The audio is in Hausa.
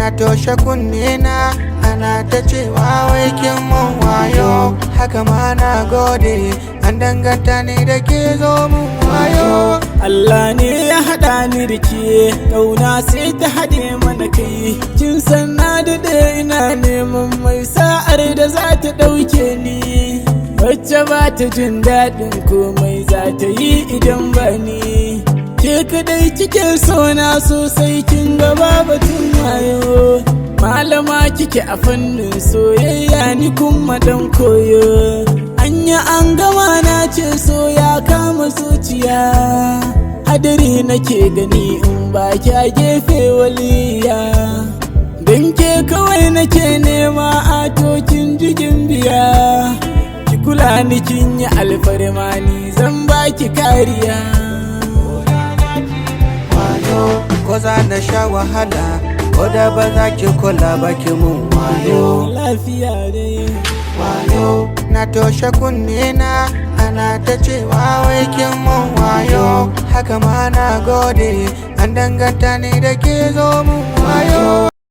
na toshe kunne na ana ta cewa wai kin mun wayo, haka ma na gode an danganta ni da ke zo mun wayo. Allah ne ya haɗa ni da ke, ƙauna sai ta haɗe mana kai. Kin san na daɗe ina neman mai sa'ar da za ta ɗauke ni, wacce ba ta jin daɗin komai za ta yi idan ba ni. Ke kadai kike sona sosai, kin ga batun wayo. Malama kike a fannin soyayya, ni kuma dan koyo. Anya an gama na ce so ya kama zuciya, hadari nake gani in ba kya gefe waliya. Dan ke kawai nake nema a tokin jigin biya, ki kula ni kin yi alfarma ni zan baki kariya. Ko za na sha wahala, ko da ba za ki kula ba ki mun wayo. Lafiya dai Wayo, na toshe kunne na ana ta cewa wai kin mun wayo, haka ma na gode an danganta ni da ke zo mun wayo.